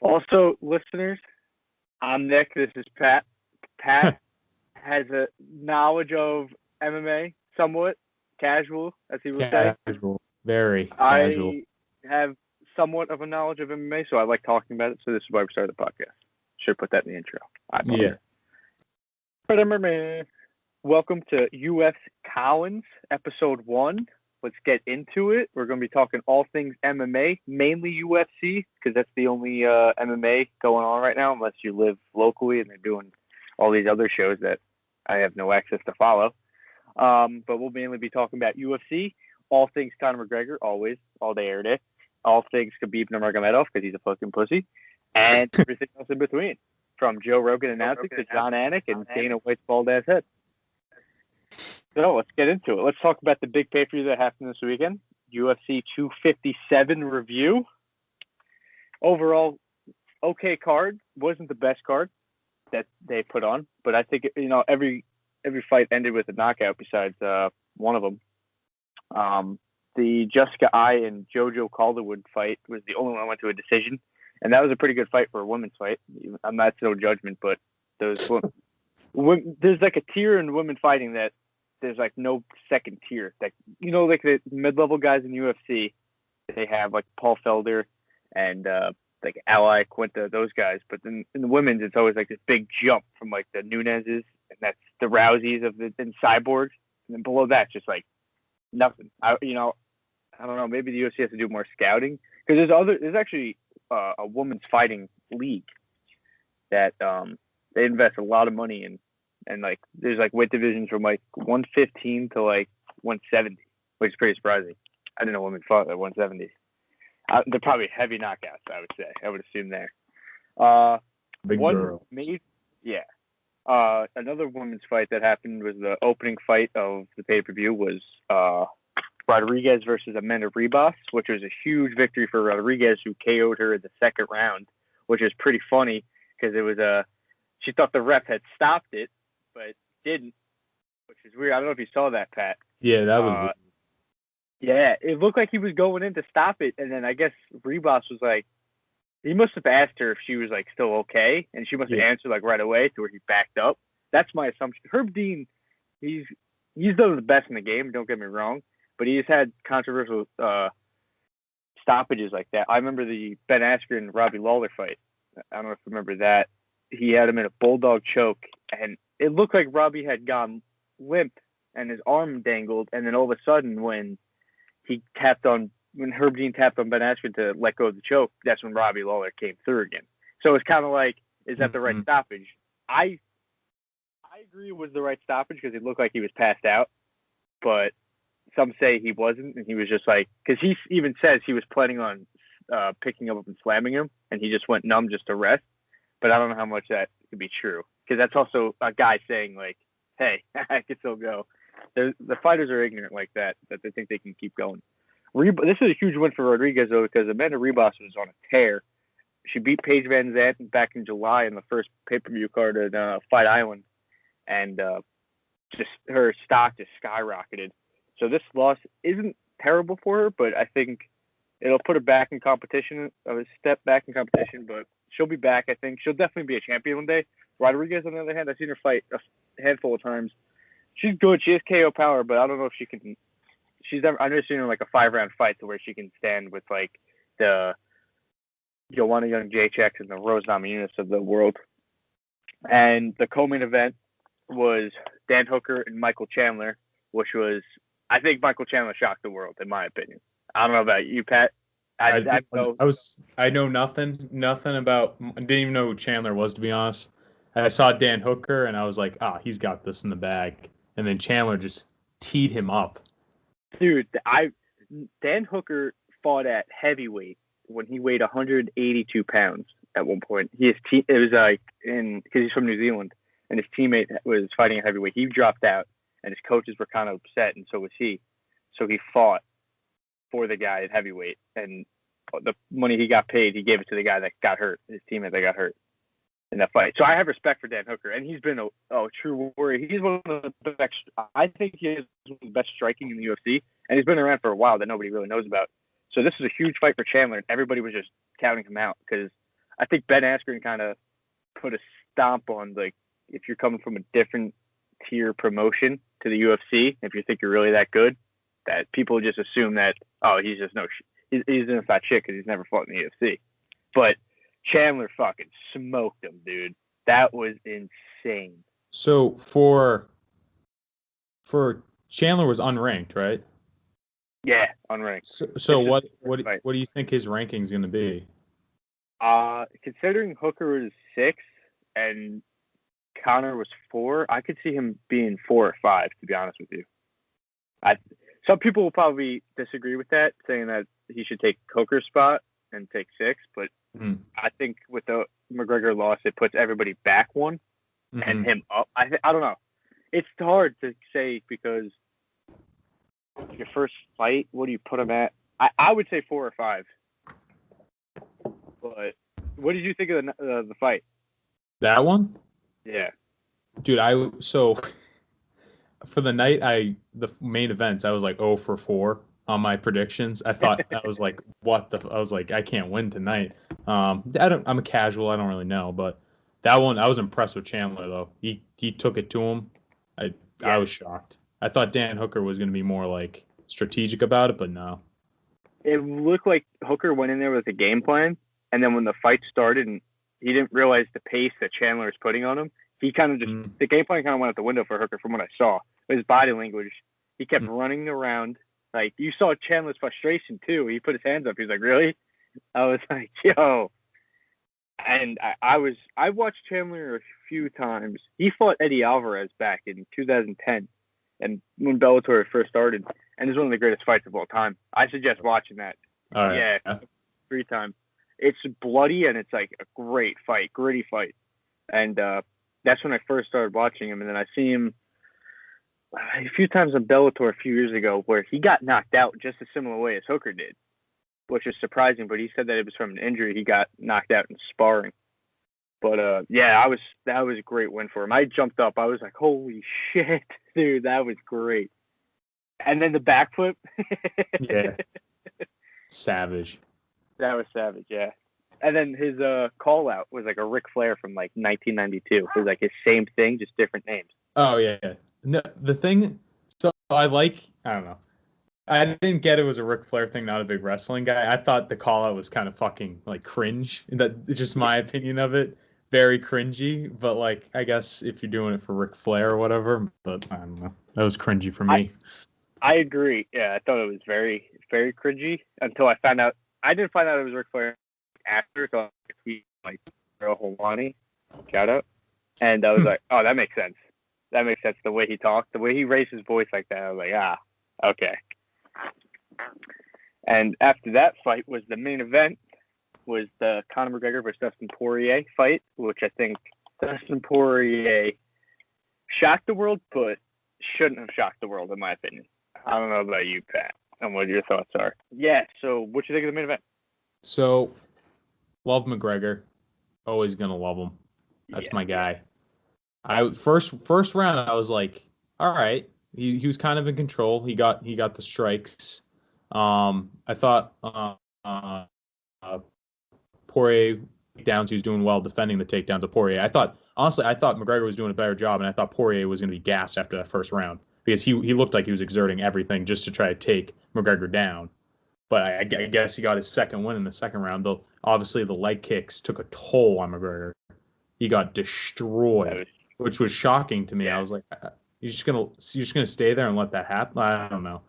Also, listeners, I'm Nick. This is Pat. Pat has a knowledge of MMA, somewhat casual, as he would say. Casual, very casual. I have somewhat of a knowledge of MMA, so I like talking about it. So this is why we started the podcast. Should put that in the intro. Yeah. Welcome to UFCollins, episode 1. Let's get into it. We're going to be talking all things MMA, mainly UFC, because that's the only MMA going on right now, unless you live locally and they're doing all these other shows that I have no access to follow. But we'll mainly be talking about UFC, all things Conor McGregor, always, all day, every day. All things Khabib Nurmagomedov, because he's a fucking pussy, and everything else in between, from Joe Rogan announcing to John Anik and Dana White's bald-ass head. So let's get into it. Let's talk about the big pay-per-view that happened this weekend, UFC 257 review. Overall, okay card. Wasn't the best card that they put on, but I think every fight ended with a knockout besides one of them. The Jessica Ai and Jojo Calderwood fight was the only one that went to a decision, and that was a pretty good fight for a women's fight. I'm not no judgment, but there's like a tier in women fighting that there's like no second tier. Like like the mid-level guys in UFC, they have like Paul Felder and like Ally Quinta, those guys. But then in the women's, it's always like this big jump from like the Nunez's, and that's the Rouseys and Cyborgs, and then below that, just like nothing. I don't know. Maybe the UFC has to do more scouting, because there's actually a women's fighting league that they invest a lot of money in. And like, there's like weight divisions from like 115 to like 170, which is pretty surprising. I didn't know women fought at 170. They're probably heavy knockouts, I would say. I would assume there. Big girl. Another women's fight that happened was the opening fight of the pay-per-view was Rodrigues versus Amanda Ribas, which was a huge victory for Rodrigues, who KO'd her in the second round, which is pretty funny because it was she thought the ref had stopped it, but didn't, which is weird. I don't know if you saw that, Pat. Yeah, that was weird. Yeah, it looked like he was going in to stop it, and then I guess Ribas was like, he must have asked her if she was like still okay, and she must have answered like right away to where he backed up. That's my assumption. Herb Dean, he's done the best in the game, don't get me wrong, but he's had controversial stoppages like that. I remember the Ben Askren Robbie Lawler fight. I don't know if you remember that. He had him in a bulldog choke, and it looked like Robbie had gone limp and his arm dangled, and then all of a sudden when Herb Dean tapped on Ben Askren to let go of the choke, that's when Robbie Lawler came through again. So it's kind of like, is that the right stoppage? I agree it was the right stoppage because it looked like he was passed out, but some say he wasn't, and he was just like, because he even says he was planning on picking him up and slamming him, and he just went numb just to rest. But I don't know how much that could be true, because that's also a guy saying like, hey, I can still go. The fighters are ignorant like that they think they can keep going. This is a huge win for Rodrigues, though, because Amanda Ribas was on a tear. She beat Paige Van Zandt back in July in the first pay-per-view card at Fight Island, and just her stock just skyrocketed. So this loss isn't terrible for her, but I think it'll put her back in competition, a step back in competition, but she'll be back, I think. She'll definitely be a champion one day. Rodrigues, on the other hand, I've seen her fight a handful of times. She's good. She has KO power, but I don't know if she can. I've never seen her like a 5-round fight to where she can stand with like the Joanna Jędrzejczyk and the Rose Namajunas of the world. And the co-main event was Dan Hooker and Michael Chandler, which was, I think Michael Chandler shocked the world, in my opinion. I don't know about you, Pat. I know nothing about. I didn't even know who Chandler was, to be honest. I saw Dan Hooker and I was like, he's got this in the bag. And then Chandler just teed him up. Dude, Dan Hooker fought at heavyweight when he weighed 182 pounds at one point. It was like because he's from New Zealand, and his teammate was fighting at heavyweight. He dropped out, and his coaches were kind of upset, and so was he. So he fought for the guy at heavyweight, and the money he got paid, he gave it to the guy that got hurt, his teammate that got hurt in that fight. So I have respect for Dan Hooker, and he's been a true warrior. He's one of the best. I think he is one of the best striking in the UFC, and he's been around for a while that nobody really knows about. So this is a huge fight for Chandler, and everybody was just counting him out because I think Ben Askren kind of put a stomp on, like, if you're coming from a different tier promotion to the UFC, if you think you're really that good, that people just assume that, oh, he's just he's in a fat shit because he's never fought in the UFC. But Chandler fucking smoked him, dude. That was insane. So for Chandler was unranked, right? Yeah, unranked. So what do you think his ranking is going to be? Considering Hooker was 6 and Conor was 4, I could see him being 4 or 5, to be honest with you. Some people will probably disagree with that, saying that he should take Hooker's spot and take 6, but I think with the McGregor loss, it puts everybody back one and him up. I don't know. It's hard to say because your first fight, what do you put him at? I would say 4 or 5. But what did you think of the fight? That one? Yeah. Dude, so for the night, the main events, I was like 0 for 4 on my predictions. I thought I was like, I was like, I can't win tonight. I'm a casual, I don't really know, but that one, I was impressed with Chandler though. He took it to him. I was shocked. I thought Dan Hooker was going to be more like strategic about it, but no. It looked like Hooker went in there with a game plan, and then when the fight started and he didn't realize the pace that Chandler was putting on him, he kind of just the game plan kind of went out the window for Hooker from what I saw. His body language, he kept running around. Like, you saw Chandler's frustration too. He put his hands up. He's like, "Really?" I was like, "Yo." And I watched Chandler a few times. He fought Eddie Alvarez back in 2010, and when Bellator first started, and it's one of the greatest fights of all time. I suggest watching that. Yeah, 3 times. It's bloody and it's like a great fight, gritty fight, and that's when I first started watching him. And then I see him a few times on Bellator a few years ago where he got knocked out just a similar way as Hooker did, which is surprising, but he said that it was from an injury. He got knocked out in sparring. But, that was a great win for him. I jumped up. I was like, holy shit, dude, that was great. And then the backflip. Yeah. Savage. That was savage, yeah. And then his call-out was like a Ric Flair from, like, 1992. It was like his same thing, just different names. Oh, yeah. No, the thing, so I don't know. I didn't get it was a Ric Flair thing, not a big wrestling guy. I thought the call-out was kind of fucking, like, cringe. That's just my opinion of it. Very cringy, but, like, I guess if you're doing it for Ric Flair or whatever, but I don't know. That was cringy for me. I agree. Yeah, I thought it was very, very cringy until I found out. I didn't find out it was Ric Flair after, so he, like, Hawani, shout out. And I was like, oh, that makes sense. That makes sense. The way he talked, the way he raised his voice like that, I was like, okay. And after that fight was the main event, was the Conor McGregor versus Dustin Poirier fight, which I think Dustin Poirier shocked the world, but shouldn't have shocked the world, in my opinion. I don't know about you, Pat, and what your thoughts are. Yeah, so what you think of the main event? So, love McGregor. Always going to love him. That's my guy. First round, I was like, all right. He was kind of in control. He got the strikes. I thought Poirier takedowns, he was doing well defending the takedowns of Poirier. I thought McGregor was doing a better job, and I thought Poirier was going to be gassed after that first round because he looked like he was exerting everything just to try to take McGregor down. But I guess he got his second win in the second round, though obviously the leg kicks took a toll on McGregor. He got destroyed, which was shocking to me. Yeah. I was like, you're just gonna stay there and let that happen? I don't know.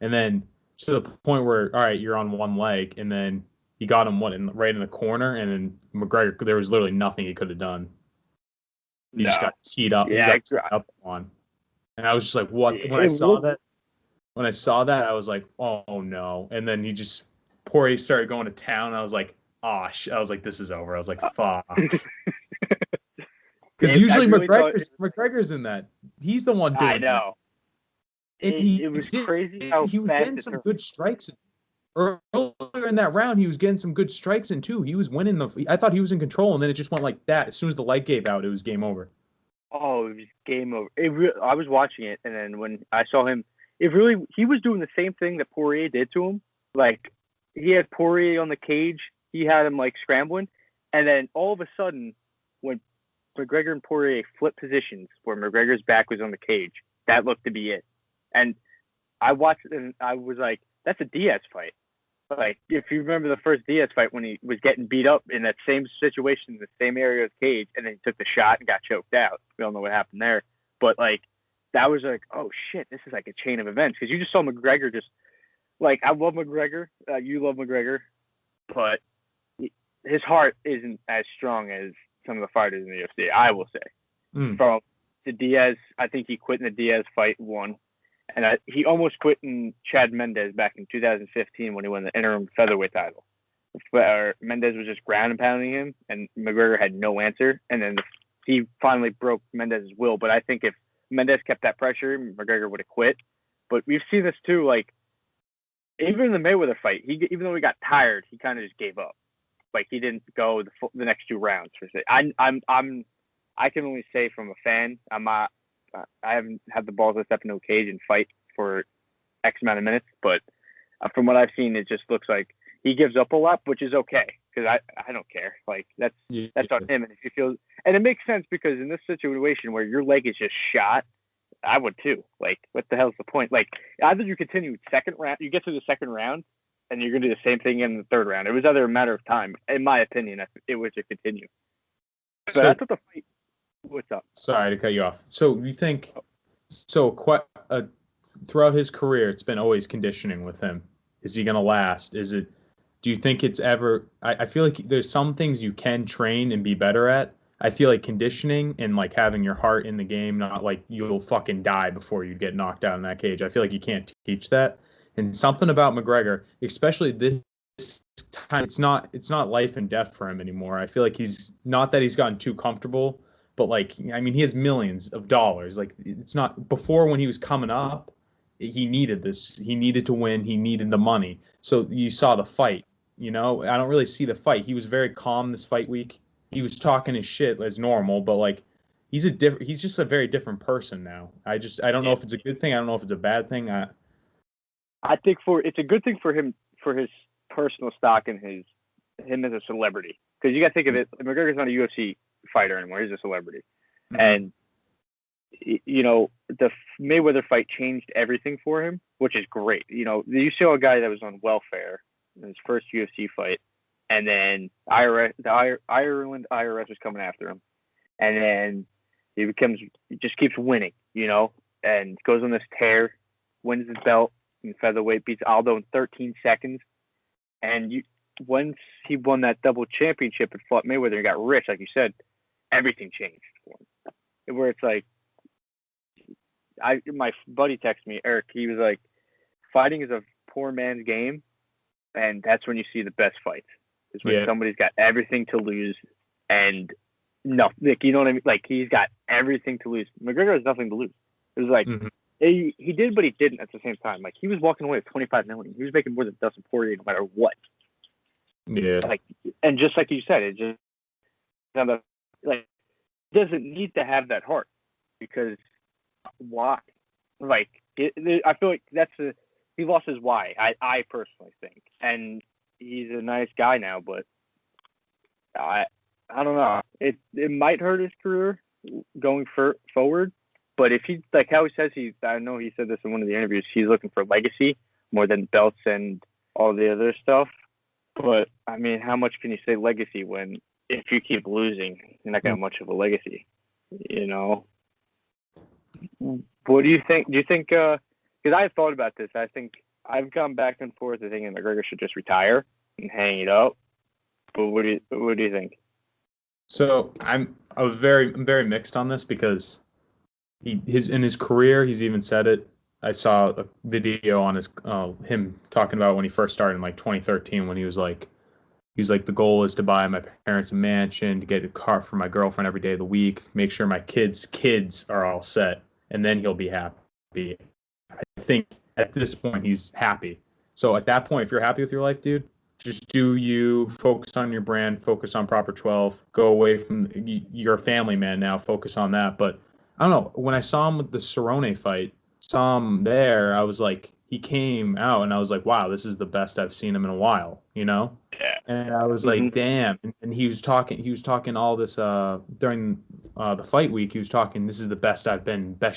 And then to the point where, all right, you're on one leg, and then he got him right in the corner, and then McGregor, there was literally nothing he could have done. He just got teed up. Yeah, he got teed up on. And I was just like, what? When I saw that, I was like, oh no. And then Poirier started going to town. I was like, I was like, this is over. I was like, fuck. Because usually McGregor's in that. He's the one doing it. I know. And it was crazy how he was getting some good strikes. Earlier in that round, he was getting some good strikes in too. He was winning I thought he was in control, and then it just went like that. As soon as the leg gave out, it was game over. Oh, it was game over. I was watching it, and then when I saw him, he was doing the same thing that Poirier did to him. Like, he had Poirier on the cage. He had him, like, scrambling. And then all of a sudden, when McGregor and Poirier flipped positions where McGregor's back was on the cage, that looked to be it. And I watched it and I was like, that's a Diaz fight. Like, if you remember the first Diaz fight when he was getting beat up in that same situation, in the same area of the cage, and then he took the shot and got choked out. We all know what happened there. But, like, that was like, oh, shit, this is like a chain of events. Because you just saw McGregor just, like, I love McGregor. You love McGregor. But his heart isn't as strong as some of the fighters in the UFC, I will say. From the Diaz, I think he quit in the Diaz fight, won. And he almost quit in Chad Mendes back in 2015 when he won the interim featherweight title. Where Mendes was just ground and pounding him, and McGregor had no answer. And then he finally broke Mendes' will. But I think if Mendes kept that pressure, McGregor would have quit. But we've seen this too. Like, even in the Mayweather fight, even though he got tired, he kind of just gave up. Like, he didn't go the next 2 rounds per se. I can only say from a fan, I haven't had the balls to step into a cage and fight for X amount of minutes, but from what I've seen, it just looks like he gives up a lot, which is okay because I don't care. Like, that's on him, and if you feel, and it makes sense because in this situation where your leg is just shot, I would too. Like, what the hell's the point? Like, either you continue second round, you get to the second round, and you're gonna do the same thing in the third round. It was either a matter of time, in my opinion, it was to continue. But that's what the fight. What's up? Sorry to cut you off. So you think, throughout his career, it's been always conditioning with him. Is he going to last? Do you think it's ever, I feel like there's some things you can train and be better at. I feel like conditioning and like having your heart in the game, not like you'll fucking die before you get knocked out in that cage. I feel like you can't teach that. And something about McGregor, especially this time, it's not life and death for him anymore. I feel like he's not that he's gotten too comfortable. But, like, I mean, he has millions of dollars. Like, it's not before when he was coming up, he needed this. He needed to win. He needed the money. So you saw the fight, I don't really see the fight. He was very calm this fight week. He was talking his shit as normal, but, like, he's just a very different person now. I don't know if it's a good thing. I don't know if it's a bad thing. I think it's a good thing for him, for his personal stock and him as a celebrity. Because you got to think of it, McGregor's not a UFC fighter anymore. He's a celebrity. Mm-hmm. And the Mayweather fight changed everything for him, which is great. You saw a guy that was on welfare in his first UFC fight, and then the Ireland IRS was coming after him, and then he just keeps winning, and goes on this tear, wins his belt in featherweight, beats Aldo in 13 seconds, and once he won that double championship and fought Mayweather and got rich, like you said, everything changed for him. Where it's like, my buddy texted me, Eric, he was like, fighting is a poor man's game, and that's when you see the best fights. Is when somebody's got everything to lose and nothing. Like, you know what I mean? Like, he's got everything to lose. McGregor has nothing to lose. It was like, he did, but he didn't at the same time. Like, he was walking away with $25 million. He was making more than Dustin Poirier no matter what. Yeah. Like, and just like you said, it just like doesn't need to have that heart, because why? Like, I feel like he lost his why. I personally think, and he's a nice guy now, but I don't know. It might hurt his career going forward. But if he, like how he says, I know he said this in one of the interviews, he's looking for legacy more than belts and all the other stuff. But I mean, how much can you say legacy when if you keep losing, you're not gonna have much of a legacy, What do you think? Do you think? Because I've thought about this. I think I've gone back and forth. I think McGregor should just retire and hang it up. But what do you think? So I'm very mixed on this, because in his career, he's even said it. I saw a video on him talking about when he first started in like 2013, when he was like, the goal is to buy my parents a mansion, to get a car for my girlfriend every day of the week, make sure my kids are all set, and then he'll be happy. I think at this point he's happy. So at that point, if you're happy with your life, dude, just do you, focus on your brand, focus on Proper 12, go away from your family man now, focus on that. But I don't know, when I saw him with the Cerrone fight, saw him there, I was like, he came out, and I was like, wow, this is the best I've seen him in a while, you know? Yeah. And I was like, damn. And he was talking all this during the fight week. He was talking, this is the best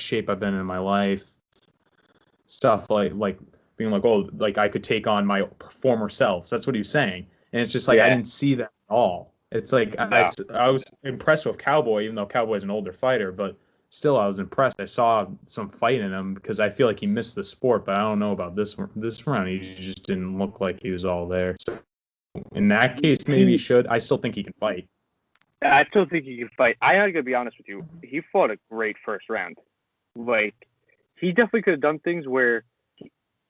shape I've been in my life. Stuff like being like, oh, like I could take on my former selves. That's what he was saying. And it's just like, I didn't see that at all. It's like, No. I was impressed with Cowboy, even though Cowboy's an older fighter, but still I was impressed. I saw some fight in him because I feel like he missed the sport, but I don't know about this round. He just didn't look like he was all there. So in that case, maybe he should. I still think he can fight. I still think he can fight. I gotta be honest with you. He fought a great first round. Like, he definitely could have done things where,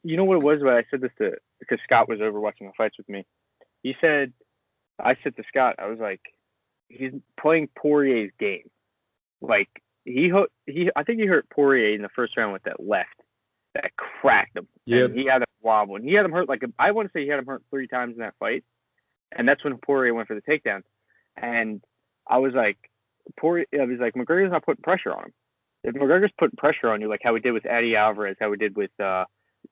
you know what it was? When I said this because Scott was over watching the fights with me. He said, I said to Scott, I was like, he's playing Poirier's game. Like, I think he hurt Poirier in the first round with that left that cracked him. Yeah. And he had him wobbling. He had him hurt I want to say he had him hurt 3 times in that fight. And that's when Poirier went for the takedown. And I was like, McGregor's not putting pressure on him. If McGregor's putting pressure on you, like how he did with Eddie Alvarez, how he did with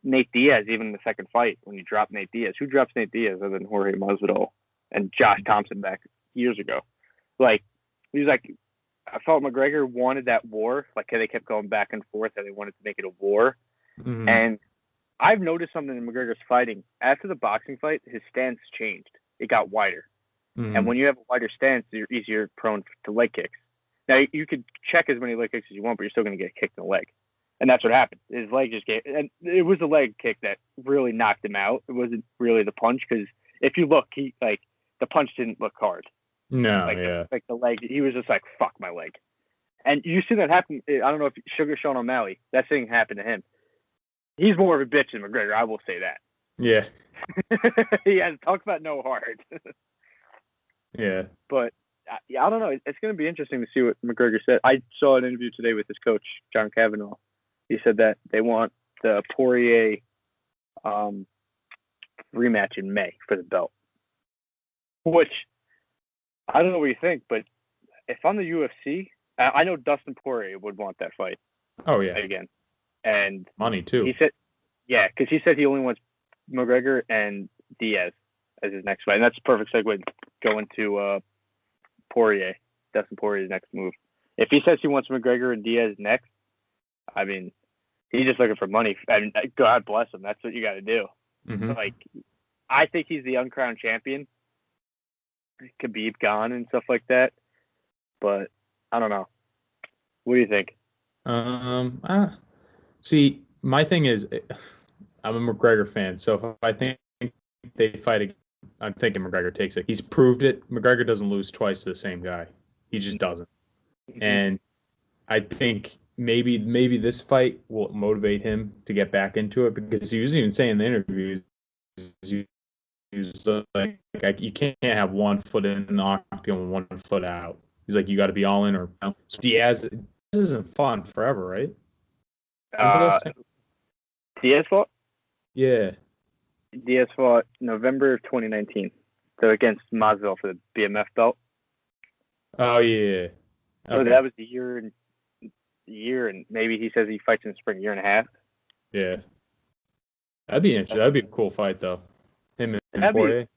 Nate Diaz, even in the second fight when he dropped Nate Diaz. Who drops Nate Diaz other than Jorge Masvidal and Josh Thompson back years ago? Like, he was like, I felt McGregor wanted that war, like how they kept going back and forth, how they wanted to make it a war. Mm-hmm. And I've noticed something in McGregor's fighting. After the boxing fight, his stance changed. It got wider. Mm-hmm. And when you have a wider stance, you're easier prone to leg kicks. Now, you could check as many leg kicks as you want, but you're still going to get kicked in the leg. And that's what happened. His leg just and it was the leg kick that really knocked him out. It wasn't really the punch, because if you look, the punch didn't look hard. No, Like the leg, he was just like, fuck my leg. And you see that happen. I don't know if Sugar Sean O'Malley, that thing happened to him. He's more of a bitch than McGregor, I will say that. Yeah. Yeah, talk about no heart. Yeah. But I don't know. It's going to be interesting to see what McGregor said. I saw an interview today with his coach, John Kavanaugh. He said that they want the Poirier rematch in May for the belt. Which, I don't know what you think, but if I'm the UFC, I know Dustin Poirier would want that fight. Oh, yeah. Again. And money, too. He said, yeah, because he said he only wants McGregor and Diaz as his next fight. And that's a perfect segue to go into Poirier, Dustin Poirier's next move. If he says he wants McGregor and Diaz next, I mean, he's just looking for money. I mean, God bless him. That's what you got to do. Mm-hmm. Like, I think he's the uncrowned champion. Khabib gone and stuff like that. But I don't know. What do you think? See, my thing is, I'm a McGregor fan, so if I think they fight again, I'm thinking McGregor takes it. He's proved it. McGregor doesn't lose twice to the same guy. He just doesn't. Mm-hmm. And I think maybe this fight will motivate him to get back into it, because he was even saying in the interviews, he was like, you can't have 1 foot in the octagon and 1 foot out. He's like, you got to be all in or out. So Diaz isn't fun forever, right? Diaz fought? Yeah. Diaz fought November of 2019. So against Masvidal for the BMF belt. Oh, yeah. Okay. So that was the year, and maybe he says he fights in the spring, 1.5 years. Yeah. That'd be interesting. That'd be a cool fight, though. Him and Poirier.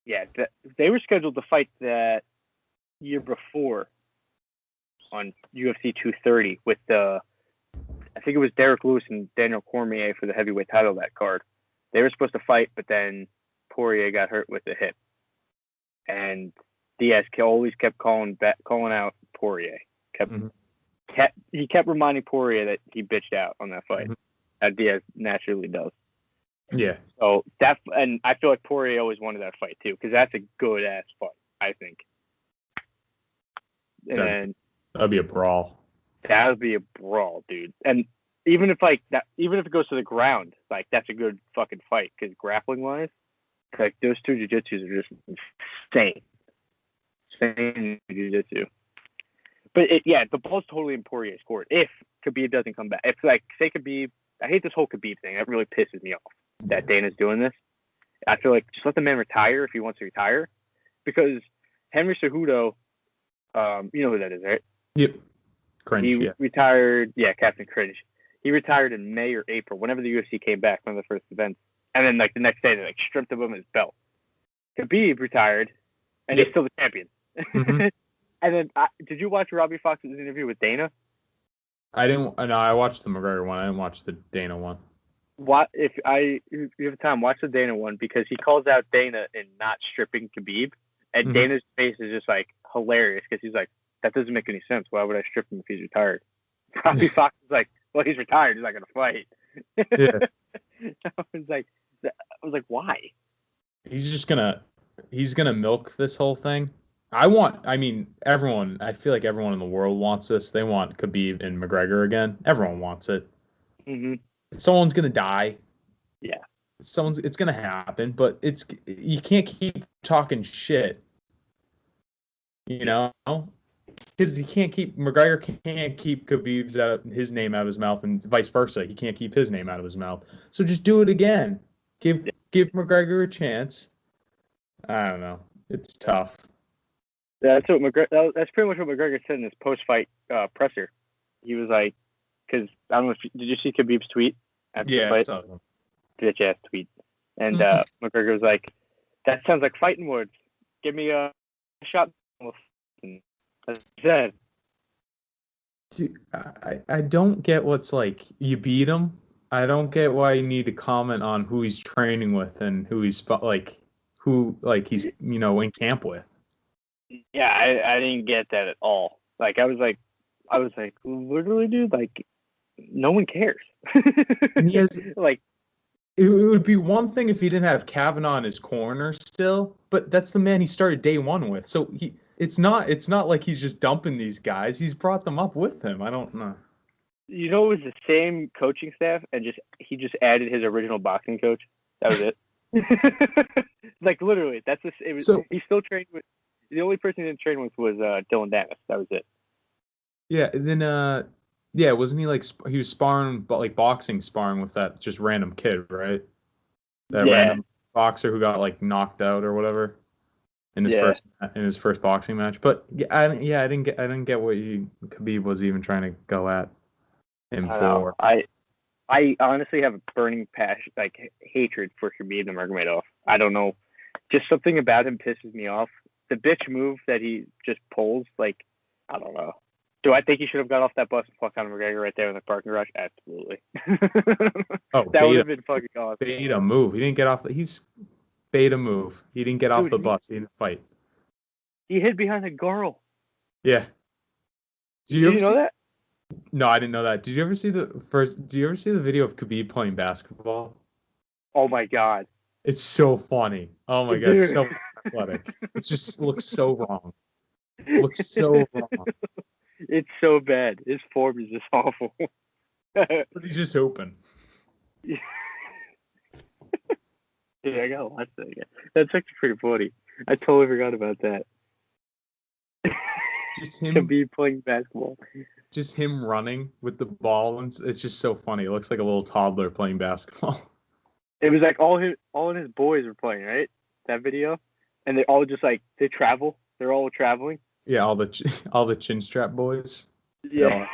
Yeah. They were scheduled to fight that year before on UFC 230 with I think it was Derek Lewis and Daniel Cormier for the heavyweight title of that card. They were supposed to fight, but then Poirier got hurt with the hip. And Diaz always kept calling out Poirier. He kept reminding Poirier that he bitched out on that fight, as Diaz naturally does. Yeah. So and I feel like Poirier always wanted that fight too, because that's a good ass fight, I think. And that'd be a brawl. That would be a brawl, dude. And even if it goes to the ground, like, that's a good fucking fight, because grappling wise, like, those two jiu-jitsus are just insane. Insane jiu-jitsu. But the ball's totally in Poirier's court if Khabib doesn't come back. If, like, say Khabib, I hate this whole Khabib thing. That really pisses me off that Dana's doing this. I feel like just let the man retire if he wants to retire, because Henry Cejudo, you know who that is, right? Yep. Cringe, he retired, Captain Cringe. He retired in May or April, whenever the UFC came back, one of the first events. And then, like, the next day, they, like, stripped him of his belt. Khabib retired, and he's still the champion. Mm-hmm. And then, did you watch Robbie Fox's interview with Dana? I didn't. No, I watched the McGregor one. I didn't watch the Dana one. If you have time, watch the Dana one, because he calls out Dana in not stripping Khabib, and Dana's face is just, like, hilarious, because he's like, that doesn't make any sense. Why would I strip him if he's retired? Robbie Fox is like, well, he's retired. He's not gonna fight. Yeah. I was like, why? He's gonna milk this whole thing. I feel like everyone in the world wants this. They want Khabib and McGregor again. Everyone wants it. Mm-hmm. Someone's gonna die. Yeah. It's gonna happen, but you can't keep talking shit. You know? Because McGregor can't keep his name out of his mouth, and vice versa. He can't keep his name out of his mouth. So just do it again. Give McGregor a chance. I don't know. It's tough. That's what that's pretty much what McGregor said in his post-fight presser. He was like, because I don't know did you see Khabib's tweet after the fight? Yeah, Bitch ass tweet. And McGregor was like, that sounds like fighting words. Give me a shot. That's said. Dude, I don't get what's like, you beat him. I don't get why you need to comment on who he's training with and who he's he's in camp with. Yeah, I didn't get that at all. Like I was like, literally, dude, like no one cares. And he has like it would be one thing if he didn't have Kavanaugh in his corner still, but that's the man he started day one with. So it's not like he's just dumping these guys. He's brought them up with him. I don't know. You know, it was the same coaching staff, and he just added his original boxing coach. That was it. Like literally, that's just it was. So, he still trained with. The only person he didn't train with was Dylan Danis. That was it. Yeah. And then wasn't he like he was sparring, but like boxing sparring with that just random kid, right? That random boxer who got like knocked out or whatever in his first boxing match. But I didn't get what Khabib was even trying to go at him for. I honestly have a burning passion, like hatred for Khabib Nurmagomedov. I don't know, just something about him pisses me off. The bitch move that he just pulls, like, I don't know. Do I think he should have got off that bus and fucked on McGregor right there in the parking garage? Absolutely. That would have been fucking awesome. Beta move. He didn't get off. He's beta move. He didn't get off the bus. He didn't fight. He hid behind a girl. Yeah. Did you know that? No, I didn't know that. Did you ever see the video of Khabib playing basketball? Oh my god. It's so funny. Oh my god, it's so athletic. It just looks so wrong. Looks so wrong. It's so bad. His form is just awful. But he's just hoping. Yeah, I gotta watch that again. That's actually pretty funny. I totally forgot about that. Just him Khabib playing basketball. Just him running with the ball, and it's just so funny. It looks like a little toddler playing basketball. It was like all of his boys were playing, right? That video, and they all just like they travel. They're all traveling. Yeah, all the chin strap boys. Yeah.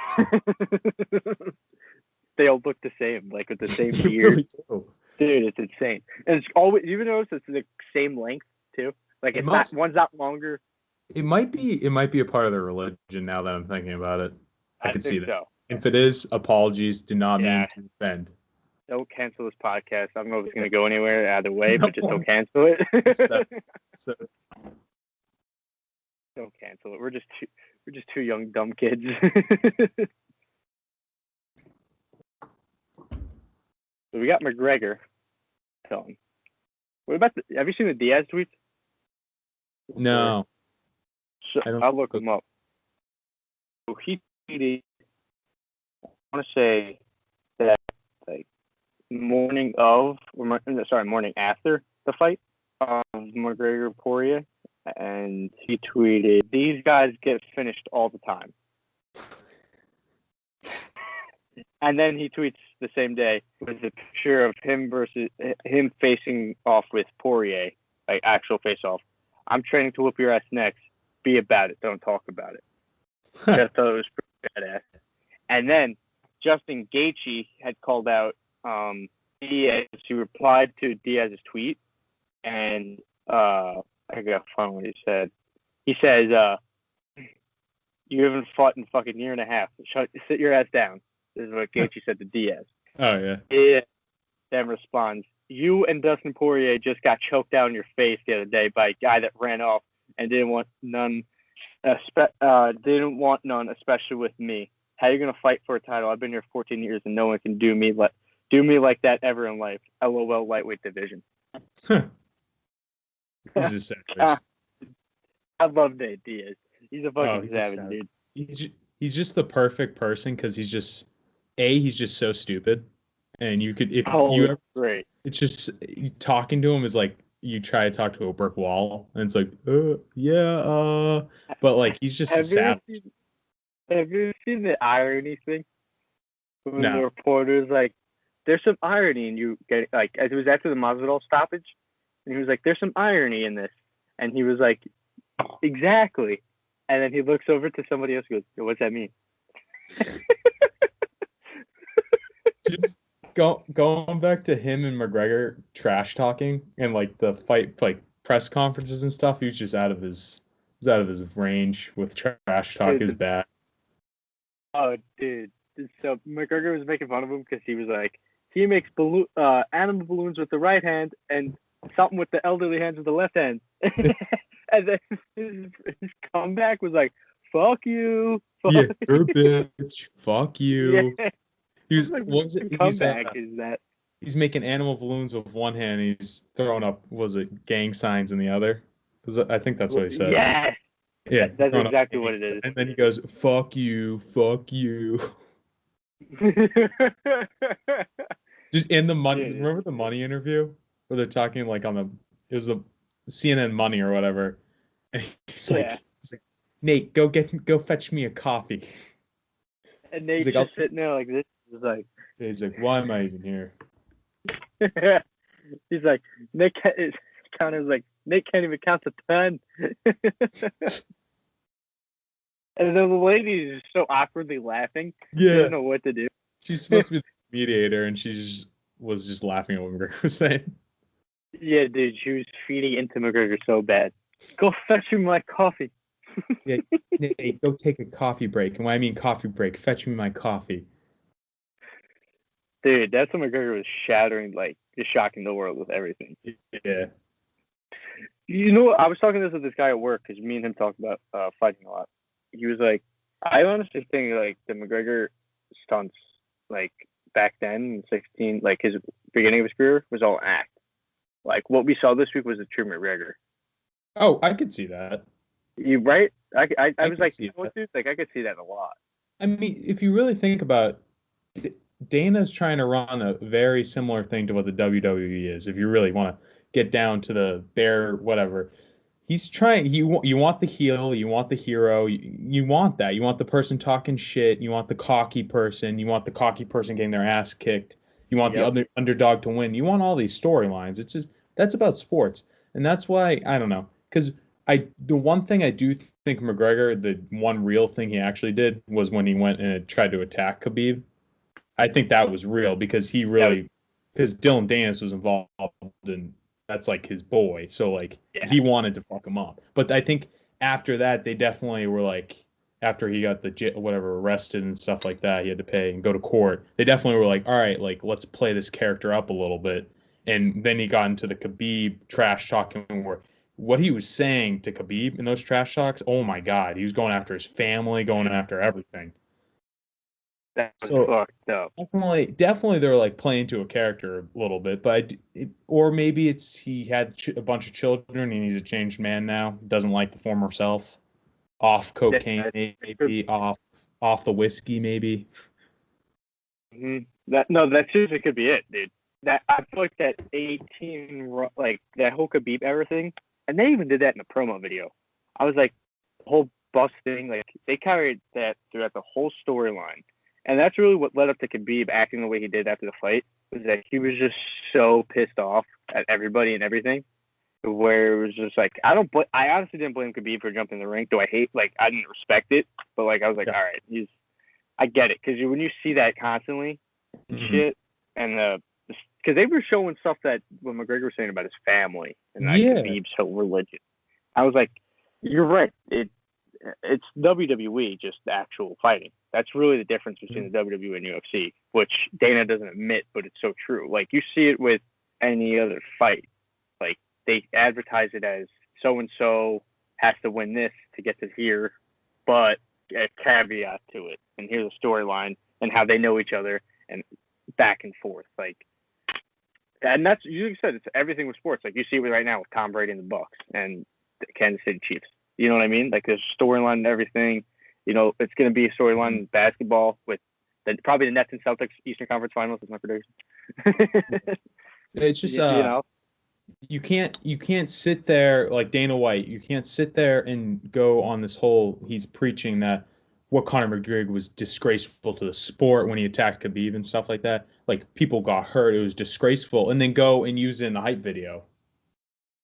They all look the same, like with the same They beard. really do. Dude, it's insane. And it's always, you even notice it's the same length too. Like one's not longer. It might be a part of their religion now that I'm thinking about it. I can see that. So. If it is, apologies. Do not mean to offend. Don't cancel this podcast. I don't know if it's going to go anywhere either way, but just don't cancel it. Don't cancel it. We're just two young dumb kids. So we got McGregor. What about have you seen the Diaz tweets? No. I'll look them up. So he tweeted, I want to say that like morning after the fight of McGregor Poirer, and he tweeted, "These guys get finished all the time." And then he tweets the same day with a picture of him facing off with Poirier, like actual face off. "I'm training to whoop your ass next. Be about it. Don't talk about it." I thought it was pretty badass. And then Justin Gaethje had called out Diaz. He replied to Diaz's tweet, and I got fun what he said. He says, "You haven't fought in fucking year and a half. Sit your ass down." This is what Gaethje said to Diaz. Oh yeah. Diaz then responds, "You and Dustin Poirier just got choked out in your face the other day by a guy that ran off and didn't want none, especially with me. How are you gonna fight for a title? I've been here 14 years and no one can do me like that ever in life. LOL, lightweight division." He's a savage. I love Nate Diaz. He's a fucking savage, dude. He's just the perfect person because he's just so stupid, and you could great. It's just talking to him is like you try to talk to a brick wall, and it's like but like he's just a savage. Have you seen the irony thing? When No. the reporter's like, "There's some irony in you getting," like, as it was after the Masvidal stoppage, and he was like, "There's some irony in this," and he was like, "Exactly," and then he looks over to somebody else and goes, "What's that mean?" Just going back to him and McGregor trash talking and like the fight, like press conferences and stuff, he was just out of his range with trash talk. It was bad. Oh, dude. So McGregor was making fun of him because he was like, he makes animal balloons with the right hand and something with the elderly hands with the left hand. And then his comeback was like, "Fuck you." Yeah, you're a bitch. Fuck you. Yeah. He was, what was it? Comeback is that? He's making animal balloons with one hand. And he's throwing up, was it gang signs in the other? I think that's what he said. Yes. Yeah, that's exactly what it is. And then he goes, "Fuck you, fuck you." Just in the money. Yeah. Remember the money interview where they're talking like it was the CNN Money or whatever. And he's like, "Nate, go fetch me a coffee." And Nate's like, just sitting there like this. He's like, "Why am I even here?" He's like, Nate can't even count to 10. And then the lady is just so awkwardly laughing. Yeah. She doesn't know what to do. She's supposed to be the mediator, and she was just laughing at what McGregor was saying. Yeah, dude, she was feeding into McGregor so bad. "Go fetch me my coffee." Yeah, Nate, go take a coffee break. And when I mean coffee break, fetch me my coffee. Dude, that's when McGregor was shattering, like, just shocking the world with everything. Yeah. You know, I was talking with this guy at work because me and him talk about fighting a lot. He was like, I honestly think, like, the McGregor stunts, like, back then in 16, like, his beginning of his career was all act. Like, what we saw this week was a true McGregor. Oh, I could see that. You right? I was like, dude, like, I could see that a lot. I mean, if you really think about it, Dana's trying to run a very similar thing to what the WWE is. If you really want to get down to the bare whatever, he's trying. You want the heel, you want the hero, you want that. You want the person talking shit. You want the cocky person. You want the cocky person getting their ass kicked. You want the other underdog to win. You want all these storylines. It's just that's about sports, and that's why I don't know because. The one thing I do think McGregor, the one real thing he actually did was when he went and tried to attack Khabib. I think that was real because because Dylan Danis was involved and that's like his boy. So like he wanted to fuck him up. But I think after that, they definitely were like, after he got arrested and stuff like that, he had to pay and go to court. They definitely were like, all right, like let's play this character up a little bit. And then he got into the Khabib trash talking where what he was saying to Khabib in those trash talks, oh my God, he was going after his family, going after everything. That was fucked up. Definitely they're like playing to a character a little bit, but or maybe it's he had a bunch of children and he's a changed man now, doesn't like the former self, off cocaine maybe, off the whiskey maybe. Mm-hmm. That seriously could be it, dude. That I feel like that 18, like that whole Khabib everything. And they even did that in a promo video. I was like, the whole bus thing, like they carried that throughout the whole storyline. And that's really what led up to Khabib acting the way he did after the fight, was that he was just so pissed off at everybody and everything. Where it was just like, I honestly didn't blame Khabib for jumping in the ring. I didn't respect it, but like I was like, all right, I get it because when you see that constantly and shit, and because they were showing stuff that what McGregor was saying about his family and that Khabib's so religious. I was like, you're right. It's WWE, just the actual fighting. That's really the difference between the WWE and UFC, which Dana doesn't admit, but it's so true. Like, you see it with any other fight. Like, they advertise it as so-and-so has to win this to get to here, but a caveat to it. And here's a storyline and how they know each other and back and forth. Like, and that's, you said, it's everything with sports. Like, you see it right now with Tom Brady and the Bucks and the Kansas City Chiefs. You know what I mean? Like, there's storyline and everything. You know, it's going to be a storyline in basketball with probably the Nets and Celtics Eastern Conference Finals is my prediction. It's just, you know, you can't sit there like Dana White. You can't sit there and go on this whole, he's preaching that what Conor McGregor was disgraceful to the sport when he attacked Khabib and stuff like that. Like, people got hurt. It was disgraceful. And then go and use it in the hype video.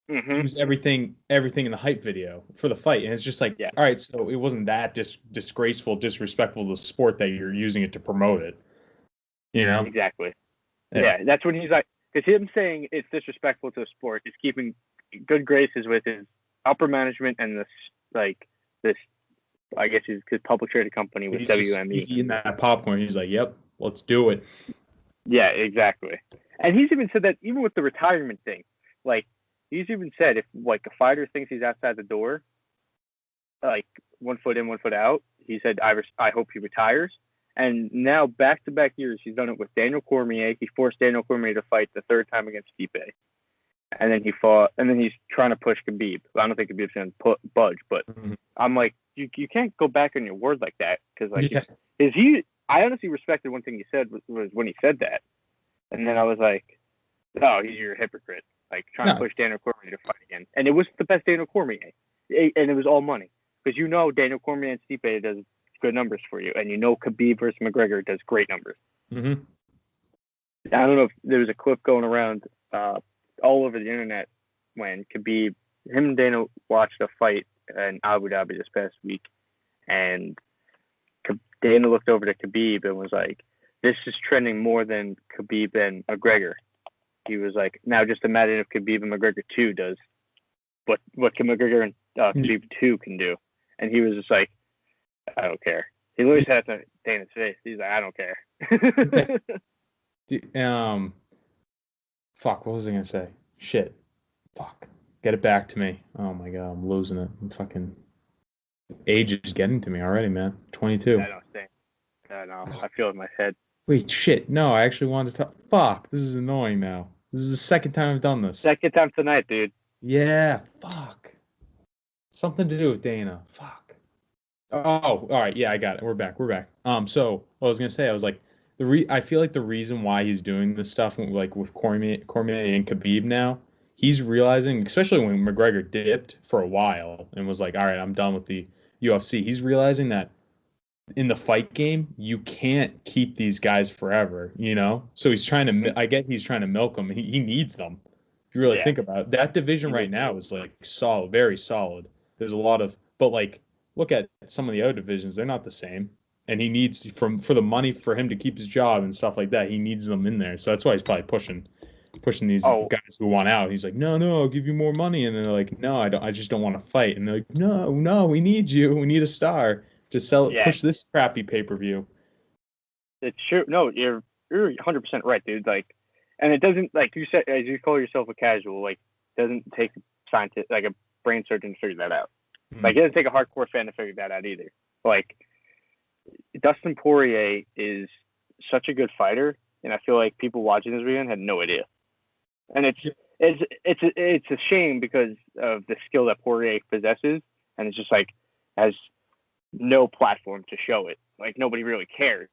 Use everything in the hype video for the fight, and it's just like, all right, so it wasn't that disgraceful, disrespectful to the sport that you're using it to promote it, you know? Exactly. Yeah, that's when he's like, because him saying it's disrespectful to the sport is keeping good graces with his upper management and this, I guess his public traded company with WME. He's eating that popcorn. He's like, yep, let's do it. Yeah, exactly. And he's even said that even with the retirement thing, like, he's even said if, like, a fighter thinks he's outside the door, like, 1 foot in, 1 foot out, he said, I hope he retires. And now, back-to-back years, he's done it with Daniel Cormier. He forced Daniel Cormier to fight the third time against Stipe. And then he's trying to push Khabib. I don't think Khabib's going to budge, but I'm like, you can't go back on your word like that. Because, like, I honestly respected one thing he said was when he said that. And then I was like, oh, you're a hypocrite. Like, trying to push Daniel Cormier to fight again. And it was the best Daniel Cormier. And it was all money. Because you know Daniel Cormier and Stipe does good numbers for you. And you know Khabib versus McGregor does great numbers. I don't know if there was a clip going around all over the internet when Khabib, him and Dana watched a fight in Abu Dhabi this past week. And Dana looked over to Khabib and was like, this is trending more than Khabib and McGregor. He was like, now just imagine if Khabib and McGregor 2 does what can McGregor and Khabib 2 can do. And he was just like, I don't care. He literally said to Dana's face. He's like, I don't care. Fuck, what was I going to say? Shit. Fuck. Get it back to me. Oh my God, I'm losing it. I'm fucking, age is getting to me already, man. 22. I know. I feel it in my head. Wait, shit. No, I actually wanted to talk. Fuck, this is annoying now. This is the second time I've done this. Second time tonight, dude. Yeah, fuck. Something to do with Dana. Fuck. Oh, all right. Yeah, I got it. We're back. So what I was gonna say, I was like, I feel like the reason why he's doing this stuff, like with Cormier and Khabib now, he's realizing, especially when McGregor dipped for a while and was like, all right, I'm done with the UFC. He's realizing that in the fight game, you can't keep these guys forever, you know? So he's trying to milk them. He needs them. If you really think about it, that division right now is like solid, very solid. There's a lot of, but like, look at some of the other divisions, they're not the same. And he needs for the money for him to keep his job and stuff like that. He needs them in there. So that's why he's probably pushing these guys who want out. He's like, no, I'll give you more money. And they're like, no, I just don't want to fight. And they're like, no, we need you. We need a star to sell it. Push this crappy pay-per-view. It's true. No, you're 100% right, dude. Like, and it doesn't, like you said, as you call yourself a casual, like, doesn't take scientist, like a brain surgeon to figure that out. Like, it doesn't take a hardcore fan to figure that out either. Like, Dustin Poirier is such a good fighter, and I feel like people watching this weekend had no idea. And it's a shame because of the skill that Poirier possesses, and it's just like has no platform to show it. Like, nobody really cares.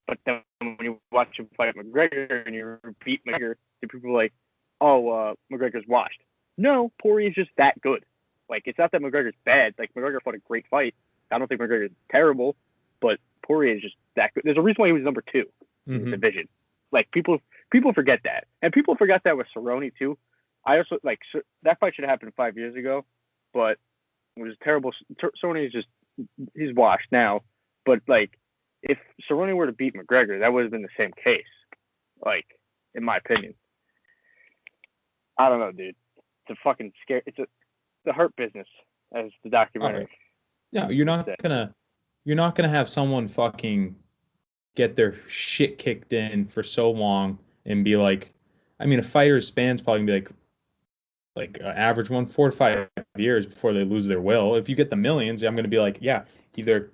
But then when you watch him fight McGregor and you repeat McGregor, people are like, oh, McGregor's washed. No, Poirier's just that good. Like, it's not that McGregor's bad. Like, McGregor fought a great fight. I don't think McGregor's terrible, but Poirier is just that good. There's a reason why he was number 2 in the division. Like, people forget that. And people forgot that with Cerrone, too. I also, like, that fight should have happened 5 years ago, but it was terrible. Cerrone is just, he's washed now. But, like, if Cerrone were to beat McGregor, that would have been the same case. Like, in my opinion. I don't know, dude. It's a fucking scary. It's the hurt business, as the documentary. No, you're not gonna have someone fucking get their shit kicked in for so long and be like, I mean, a fighter's span's probably gonna be like average 4 to 5 years before they lose their will. If you get the millions, I'm gonna be like, yeah, either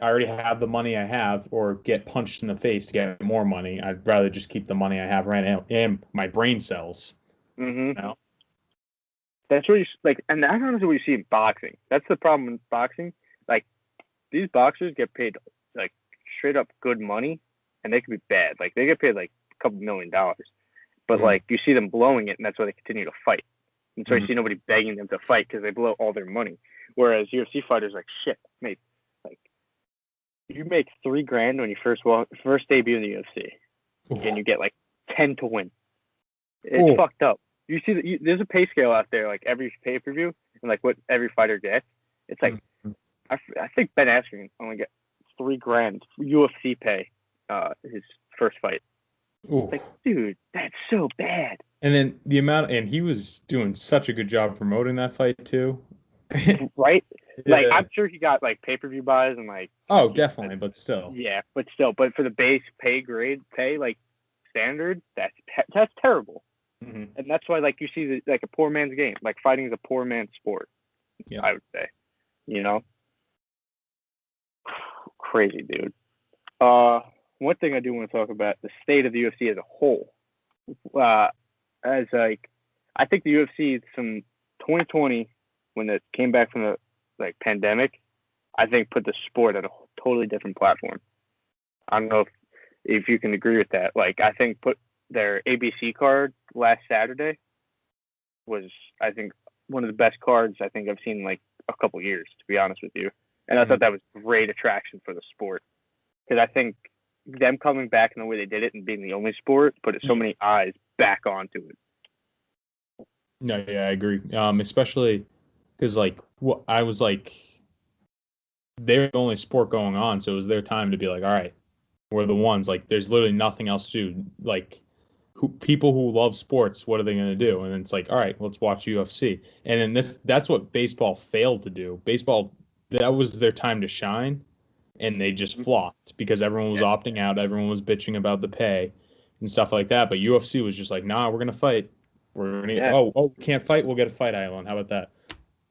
I already have the money I have, or get punched in the face to get more money. I'd rather just keep the money I have right now and my brain cells. Mm-hmm. You know? That's what you like, and that's honestly what you see in boxing. That's the problem in boxing. Like, these boxers get paid like straight up good money, and they could be bad. Like, they get paid like a couple $1 million, but like you see them blowing it, and that's why they continue to fight. And so you see nobody begging them to fight because they blow all their money. Whereas UFC fighters like, shit, mate, like you make $3,000 when you first debut in the UFC, and you get like 10 to win. It's fucked up. You see, there's a pay scale out there, like every pay-per-view, and like what every fighter gets. It's like, I think Ben Askren only got $3,000 UFC pay, his first fight. Like, dude, that's so bad. And then the amount, and he was doing such a good job promoting that fight too. Right? Yeah. Like, I'm sure he got like pay-per-view buys and like. Oh, definitely, but still. Yeah, but for the base pay like standard, that's terrible. Mm-hmm. And that's why, like, you see like a poor man's game. Like, fighting is a poor man's sport. Yeah, I would say. You know. Crazy, dude. One thing I do want to talk about, the state of the UFC as a whole. As like, I think the UFC from 2020, when it came back from the like pandemic, I think put the sport at a totally different platform. I don't know if you can agree with that. Like, I think put their ABC card last Saturday was, I think, one of the best cards I think I've seen in like a couple years, to be honest with you. And I thought that was great attraction for the sport, because I think them coming back in the way they did it and being the only sport put so many eyes back onto it. No, yeah, I agree. Especially because like I was like, they're the only sport going on, so it was their time to be like, all right, we're the ones. Like, there's literally nothing else to do. Like, people who love sports, what are they going to do? And it's like, all right, let's watch UFC. And then that's what baseball failed to do. Baseball, that was their time to shine, and they just flopped because everyone was opting out. Everyone was bitching about the pay and stuff like that. But UFC was just like, nah, we're going to fight. We're going to, can't fight. We'll get a fight island. How about that?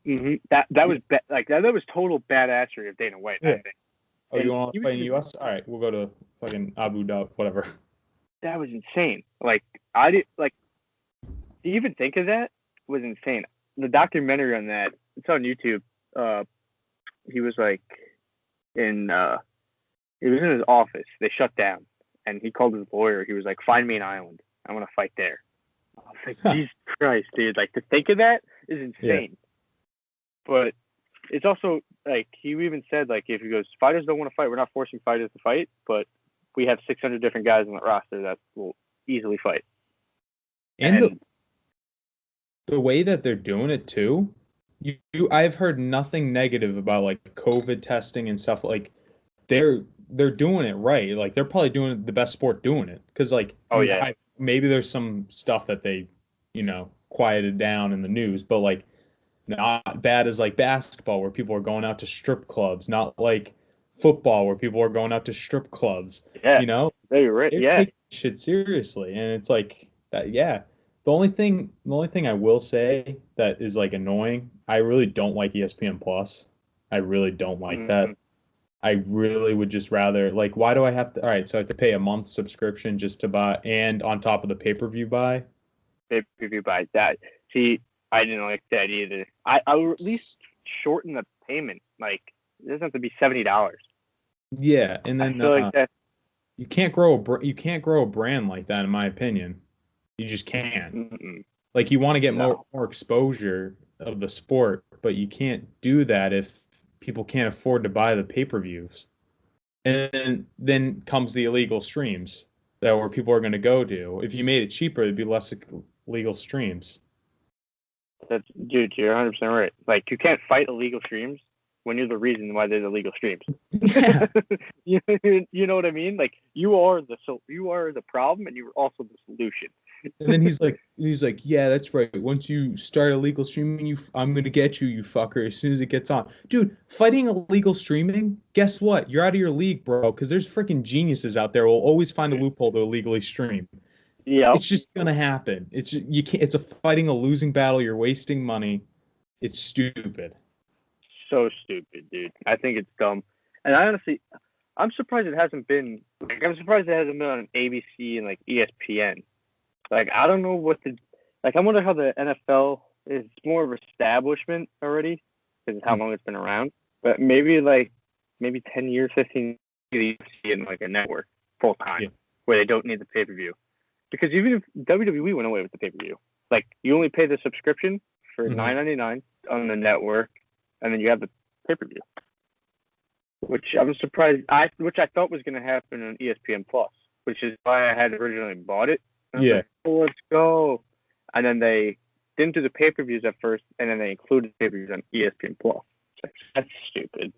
Mm-hmm. That was that was total badassery of Dana White, I think. Oh, you want to fight in the U.S.? All right, we'll go to fucking Abu Dhabi, whatever. That was insane. Like, I did, like, to even think of that was insane. The documentary on that, it's on YouTube. He was like he was in his office. They shut down, and he called his lawyer. He was like, "Find me an island. I want to fight there." I was like, Jesus Christ, dude! Like, to think of that is insane. Yeah. But it's also like, he even said, like, if he goes, fighters don't want to fight, we're not forcing fighters to fight, but we have 600 different guys on the roster that will easily fight. And the way that they're doing it too, I've heard nothing negative about like COVID testing and stuff. Like, they're doing it right. Like, they're probably doing the best sport doing it, because like, maybe there's some stuff that they, quieted down in the news, but like, not bad as like basketball, where people are going out to strip clubs, not like football where people are going out to strip clubs. Yeah, you're right. They're taking shit seriously, and it's like that. Yeah, the only thing I will say that is like annoying, I really don't like ESPN Plus. I really don't like that. I really would just rather, like, why do I have to? All right, so I have to pay a month subscription just to buy, and on top of the pay-per-view buy. Pay-per-view buy that. See, I didn't like that either. I would at least shorten the payment. Like, it doesn't have to be $70. Yeah, and then I feel like that. You can't grow a brand like that, in my opinion. You just can't. Mm-mm. Like, you want to get more exposure of the sport, but you can't do that if people can't afford to buy the pay-per-views. And then comes the illegal streams that where people are going to go to. If you made it cheaper, there'd be less illegal streams. Dude, you're 100% right. Like, you can't fight illegal streams, when you're the reason why there's illegal streams. Yeah. You know what I mean? Like you are the problem, and you are also the solution. And then he's like, yeah, that's right. Once you start illegal streaming, I'm gonna get you, you fucker, as soon as it gets on. Dude, fighting illegal streaming, guess what? You're out of your league, bro. Because there's freaking geniuses out there who will always find a loophole to illegally stream. Yeah, It's just gonna happen. You can't. It's fighting a losing battle. You're wasting money. It's stupid. so stupid, dude. I think it's dumb, and I'm surprised it hasn't been. Like, I'm surprised it hasn't been on ABC and like ESPN. Like, I don't know I wonder how the NFL is more of an establishment already because of how long it's been around. But maybe 10 years, 15 years, you see it in like a network full time where they don't need the pay-per-view. Because even if WWE went away with the pay-per-view, like you only pay the subscription for $9.99 on the network, and then you have the pay-per-view. Which I'm surprised, which I thought was going to happen on ESPN Plus, which is why I had originally bought it. Yeah. Like, oh, let's go. And then they didn't do the pay-per-views at first, and then they included pay-per-views on ESPN Plus. Like, that's stupid.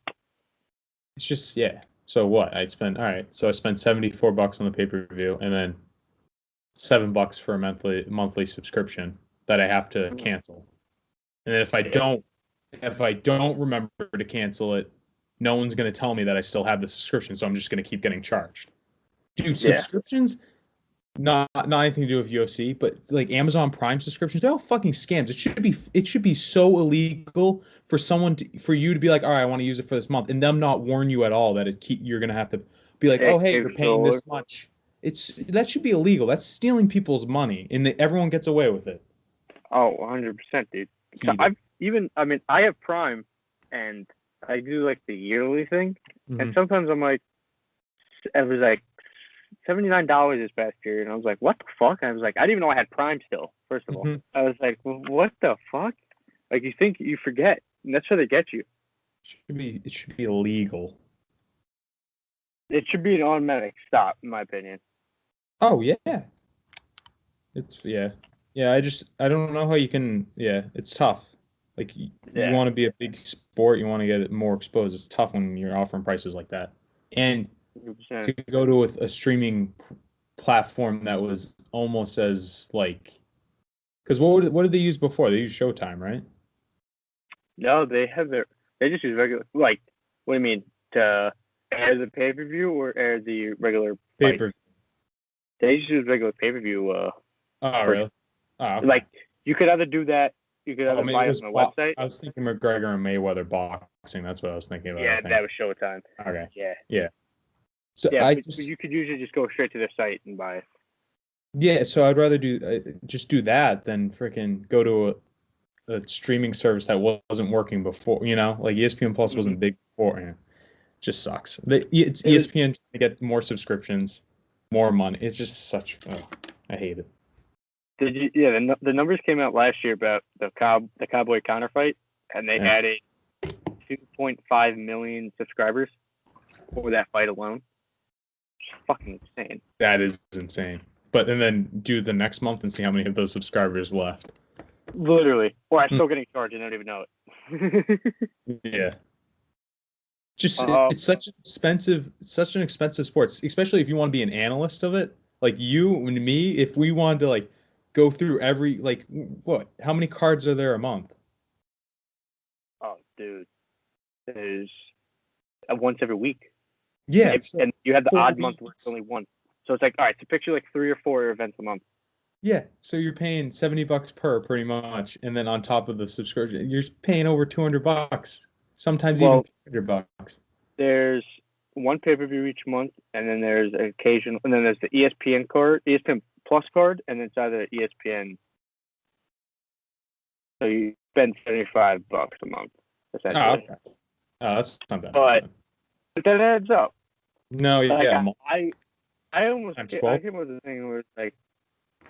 It's just, yeah. So what? I spent $74 on the pay-per-view, and then $7 for a monthly subscription that I have to cancel. And then if I don't remember to cancel it, no one's going to tell me that I still have the subscription, so I'm just going to keep getting charged. Dude, subscriptions, not anything to do with UFC, but like Amazon Prime subscriptions, they're all fucking scams. It should be so illegal for for you to be like, all right, I want to use it for this month, and them not warn you at all that you're going to have to be like, oh, hey, you're paying this much. That should be illegal. That's stealing people's money, and everyone gets away with it. Oh, 100%, dude. I have Prime, and I do like the yearly thing, and sometimes I'm like, it was like $79 this past year, and I was like, what the fuck? And I was like, I didn't even know I had Prime still. First of all, I was like, what the fuck? Like you forget, and that's how they get you. It should be illegal. It should be an automatic stop, in my opinion. Oh yeah. I don't know how you can. Yeah, it's tough. Like you want to be a big sport, you want to get it more exposed. It's tough when you're offering prices like that, and 100%. To go to a streaming platform that was almost as like, because what did they use before? They used Showtime, right? No, they just use regular. Like, what do you mean, to air the pay-per-view or air the regular pay-per-view? They just use regular pay-per-view. Oh, really? Oh, okay. Like, you could either do that. You could either buy it on the website. I was thinking McGregor and Mayweather boxing. That's what I was thinking about. Yeah, that was Showtime. Okay. Yeah. So but you could usually just go straight to their site and buy it. Yeah, so I'd rather do that than freaking go to a streaming service that wasn't working before. You know, like ESPN Plus wasn't big before. Yeah. Just sucks. It's ESPN to get more subscriptions, more money. It's just I hate it. Did you? Yeah, the numbers came out last year about the Cowboy Conor fight, and they had 2.5 million subscribers for that fight alone. It's fucking insane. That is insane. But and then do the next month and see how many of those subscribers left. Literally, or I'm still getting charged and I don't even know it. Yeah. Just it's such an expensive sport, especially if you want to be an analyst of it. Like you and me, if we wanted to like go through every how many cards are there a month? Oh, dude, there's once every week. Yeah, and you had the odd month where it's only one. So it's like, all right, so picture like 3 or 4 events a month. Yeah, so you're paying $70 per pretty much, and then on top of the subscription, you're paying over $200. Sometimes even $300. There's one pay-per-view each month, and then there's the ESPN card, ESPN Plus card, and it's either ESPN. So you spend $75 a month, essentially. Oh, okay. Oh, that's not bad. But that adds up. No, yeah. I almost came up with a thing where it's like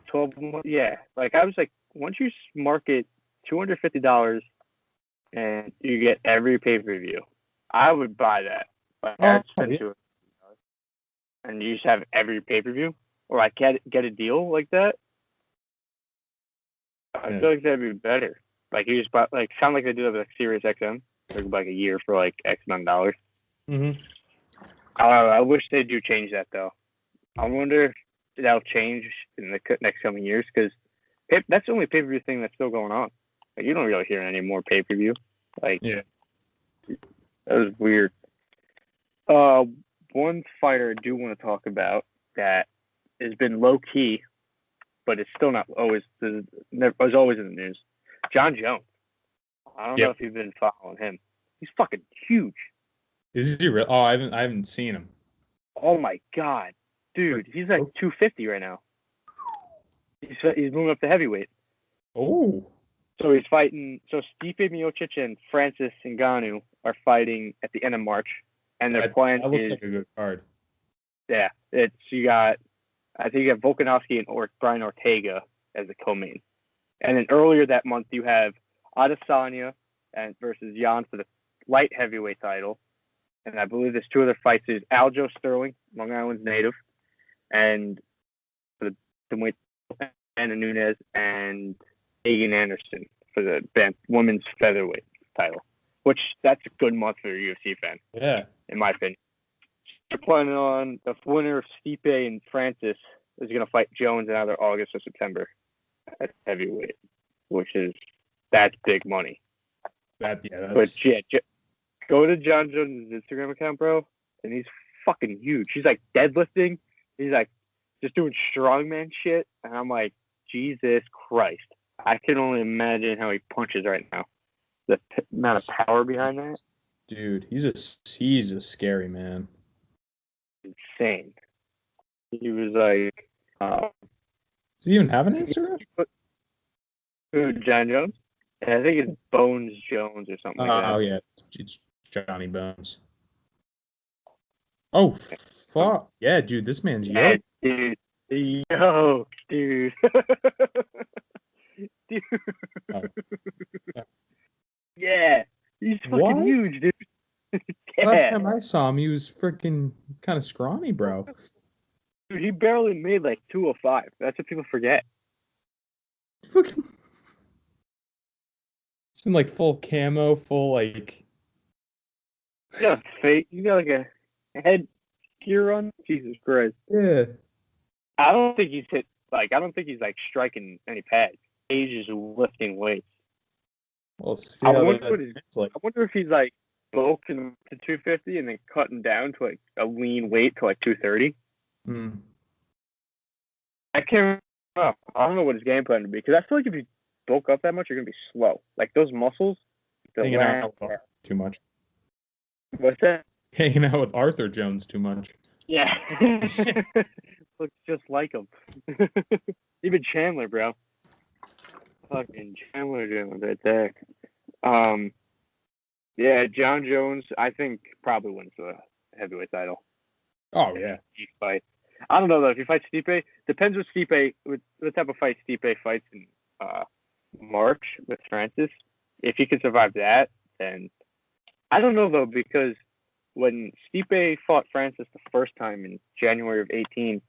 12 months. Yeah, like I was like, once you market $250 and you get every pay-per-view, I would buy that. Like, I'd spend $250 and you just have every pay-per-view, or I get a deal like that. I feel like that'd be better. Like you just buy, like sound like they do that with like Sirius XM. took like a year for like X amount of dollars. Mm-hmm. I wish they do change that though. I wonder if that'll change in the next coming years because that's the only pay-per-view thing that's still going on. Like, you don't really hear any more pay-per-view. Like, Yeah. That was weird. One fighter I do want to talk about that has been low-key, but it's still not always was always in the news. Jon Jones. I don't know if you've been following him. He's fucking huge. Is he real? Oh, I haven't seen him. Oh my god, dude, he's like 250 right now. He's moving up to heavyweight. Oh. So he's fighting. So Stipe Miocic and Francis Ngannou are fighting at the end of March, and their plan that looks is like a good card. Yeah, I think you got Volkanovski and Brian Ortega as the co-main, and then earlier that month you have Adesanya and versus Jan for the light heavyweight title, and I believe there's two other fights. There's Aljo Sterling, Long Island's native, and for the weight Anna Nunes and Hagen Anderson for the women's featherweight title, which that's a good month for a UFC fan. Yeah, in my opinion. They're planning on the winner of Stipe and Francis is going to fight Jones in either August or September at heavyweight, that's big money. But yeah, go to Jon Jones' Instagram account, bro, and he's fucking huge. He's like deadlifting. He's like just doing strongman shit, and I'm like, Jesus Christ! I can only imagine how he punches right now. The amount of power behind that, dude. He's a scary man. Insane. He was like, does he even have an Instagram? Who, Jon Jones? I think it's Bones Jones or something like that. Oh yeah, it's Johnny Bones. Oh fuck yeah, dude, this man's yoked. Dude. Yo, dude. Dude. Oh. Yeah, he's fucking huge, dude. Yeah. Last time I saw him, he was freaking kind of scrawny, bro. Dude, he barely made like 205. That's what people forget. Fucking. It's in like full camo, full like. Yeah, fake. You got like a head gear on. Jesus Christ. Yeah. I don't think he's like striking any pads. He's just lifting weights. Well, I wonder if he's like bulking to 250 and then cutting down to like a lean weight to like 230. I can't remember. I don't know what his game plan would be because I feel like if you bulk up that much, you're gonna be slow. Like those muscles. Hanging out with too much. What's that? Hanging out with Arthur Jones too much. Yeah. Looks just like him. Even Chandler, bro. Fucking Chandler Jones right there. Yeah, Jon Jones, I think probably wins the heavyweight title. Oh yeah. He fights. I don't know though. If he fights Stipe, depends what type of fight Stipe fights in March with Francis. If he can survive that, then I don't know though because when Stipe fought Francis the first time in January of 18,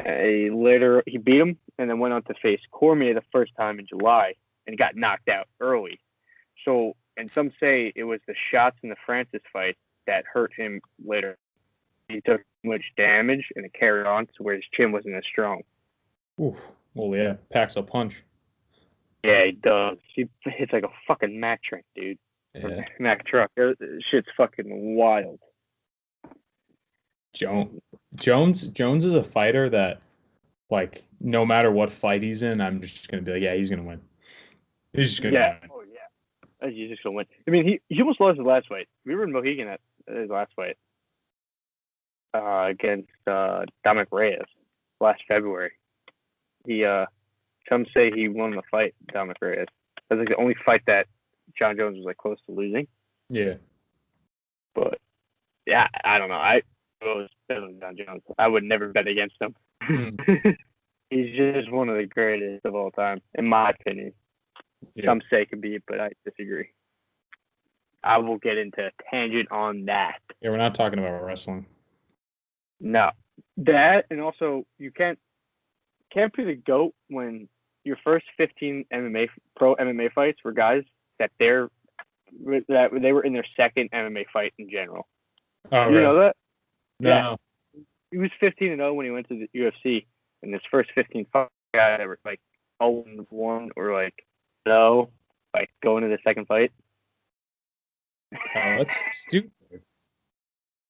he beat him and then went on to face Cormier the first time in July and got knocked out early. So, and some say it was the shots in the Francis fight that hurt him later. He took much damage and it carried on to where his chin wasn't as strong. Oof. Well, yeah, packs a punch. Yeah, he does. He hits like a fucking Mack train, dude. Yeah. Mack truck. Shit's fucking wild. Jones is a fighter that, like, no matter what fight he's in, I'm just gonna be like, yeah, he's gonna win. He's just gonna win. Oh yeah. He's just gonna win. I mean, he almost lost his last fight. We were in Mohegan at his last fight against Dominic Reyes last February. Some say he won the fight, Dominic Reyes. That's like the only fight that Jon Jones was like close to losing. Yeah. But yeah, I don't know. I was better than Jon Jones. I would never bet against him. He's just one of the greatest of all time, in my opinion. Yeah. Some say Khabib, but I disagree. I will get into a tangent on that. Yeah, we're not talking about wrestling. No. That, and also, you can't be the GOAT when your first 15 pro MMA fights were guys that their that they were in their second MMA fight in general. Oh, You really? know that? No. Yeah. He was 15-0 when he went to the UFC, and his first 15 fights, guy that were like 0-1 or like no, like going to the second fight. Oh, that's stupid.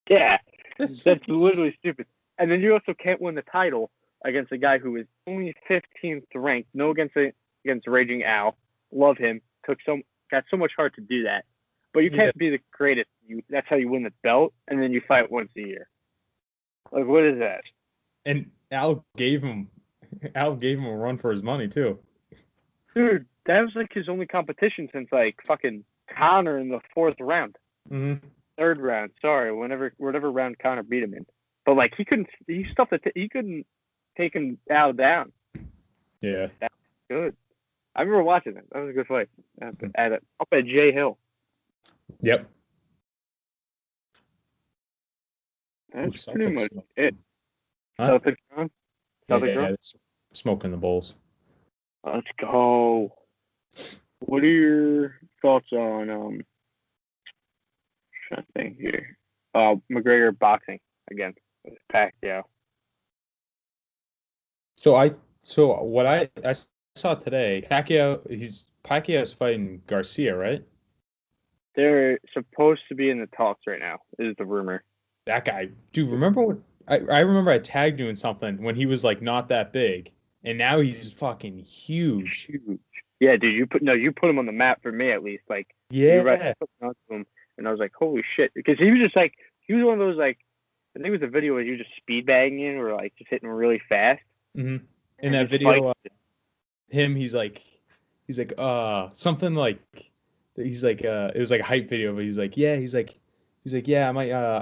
Yeah, That's that's literally stupid. And then you also can't win the title against a guy who is only 15th ranked. No against Raging Al. Love him. Got so much heart to do that. But you can't be the greatest. That's how you win the belt, and then you fight once a year. Like, what is that? And Al gave him a run for his money too. Dude, that was like his only competition since like fucking Connor in the 4th round. Mm-hmm. 3rd round, sorry, whatever round Connor beat him in. But like he couldn't take him Al down. Yeah. That's good. I remember watching that. That was a good fight. Up at Jay Hill. Yep. That's pretty much it. Huh? Celtics on? Celtics on? Yeah, smoking the Bulls. Let's go. What are your thoughts on trying to think here. McGregor boxing again with Pacquiao. So what I saw today, Pacquiao's fighting Garcia, right? They're supposed to be in the talks right now, is the rumor. That guy, dude, remember when I remember I tagged you in something when he was like not that big, and now he's fucking huge. Yeah, dude, you put him on the map for me at least. Like, Yeah. you right, to him, and I was like, holy shit, because he was one of those like, I think it was a video where he was just speed bagging or like just hitting really fast. Mm-hmm. In that video, he's like something like he's like it was like a hype video, but he's like yeah, I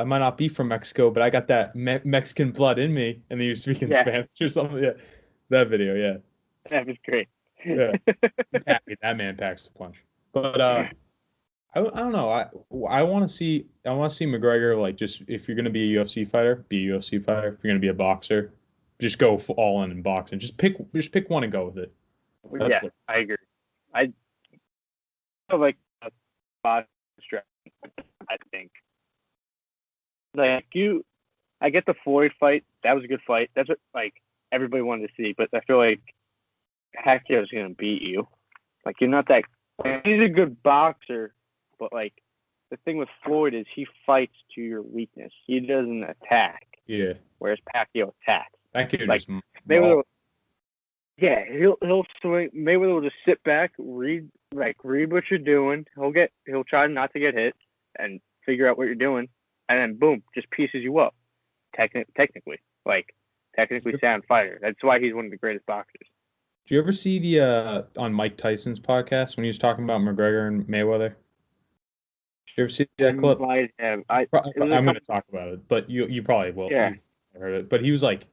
might not be from Mexico, but I got that Mexican blood in me, and then he was speaking Spanish or something. Yeah, that video, yeah, that was great. Yeah, that man packs the punch. But I don't know. I want to see McGregor, like, just if you're gonna be a UFC fighter, be a UFC fighter. If you're gonna be a boxer, just go all in boxing. Just pick one and go with it. Yeah, I agree. I feel like a boxing strategy. I think like I get the Floyd fight. That was a good fight. That's what like everybody wanted to see. But I feel like Pacquiao's gonna beat you. Like, you're not that. Like, he's a good boxer, but like the thing with Floyd is he fights to your weakness. He doesn't attack. Yeah. Whereas Pacquiao attacks. Pacquiao like, just Mayweather. Yeah, he'll swing. Mayweather will just sit back, read what you're doing. He'll try not to get hit and figure out what you're doing, and then boom, just pieces you up. Technically sound fighter. That's why he's one of the greatest boxers. Did you ever see the on Mike Tyson's podcast when he was talking about McGregor and Mayweather? Did you ever see that clip? I'm going to talk about it, but you probably will. Yeah. You heard it. But he was like,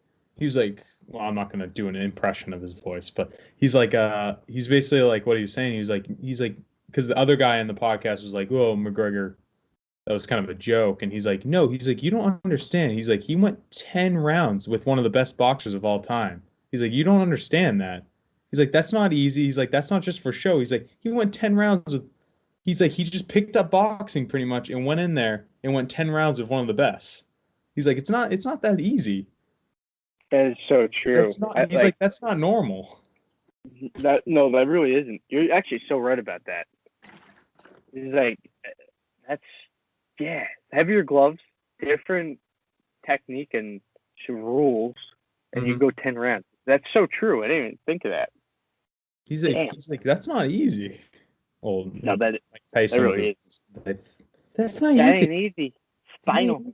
well, I'm not going to do an impression of his voice, but he's basically like what he was saying. He's like, because the other guy in the podcast was like, oh, McGregor, that was kind of a joke. And he's like, no, you don't understand. He's like, he went 10 rounds with one of the best boxers of all time. He's like, you don't understand that. He's like, that's not easy. He's like, that's not just for show. He's like, he went 10 rounds with, he's like, he just picked up boxing pretty much and went in there and went 10 rounds with one of the best. He's like, it's not that easy. That is so true. He's like, that's not normal. That really isn't. You're actually so right about that. He's like, heavier gloves, different technique and rules, and you go 10 rounds. That's so true. I didn't even think of that. He's like, that's not easy. Well, no, that Tyson really is. That's not easy. That ain't easy. Spinal.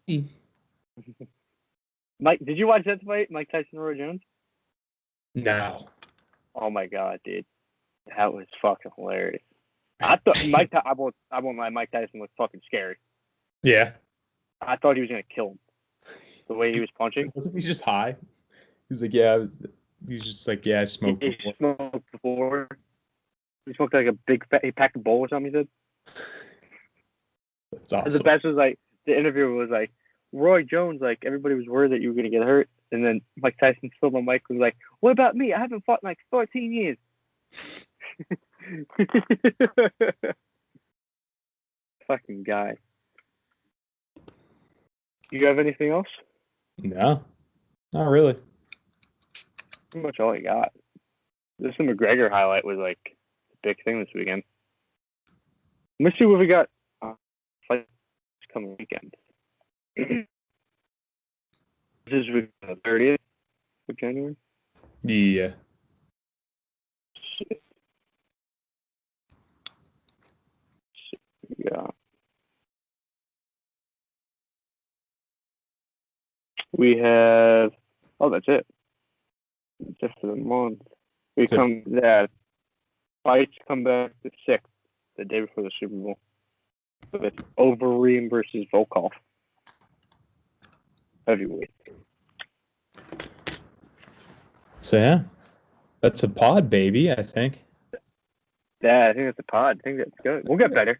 Mike, did you watch that fight, Mike Tyson and Roy Jones? No. Oh my god, dude, that was fucking hilarious. I thought I won't lie, Mike Tyson was fucking scary. Yeah. I thought he was gonna kill him. The way he was punching. Wasn't he just high? He was like, yeah. He's just like, yeah, I smoked before. He smoked before. He smoked like a big fat. He packed a bowl or something. He said. That's awesome. The best was like the interviewer was like, Roy Jones, like everybody was worried that you were gonna get hurt, and then Mike Tyson still on mic was like, "What about me? I haven't fought in like 14 years." fucking guy. You have anything else? No, not really. Pretty much all I got. This McGregor highlight was like the big thing this weekend. Let me see what we got. Fight this coming weekend. This is the 30th of January. Yeah. Yeah. We have. Oh, that's it. Just for the month. Fights come back the 6th, the day before the Super Bowl. So it's Overeem versus Volkov. Heavyweight. So yeah, that's a pod, baby. I think. Yeah, I think that's a pod. I think that's good. We'll get better.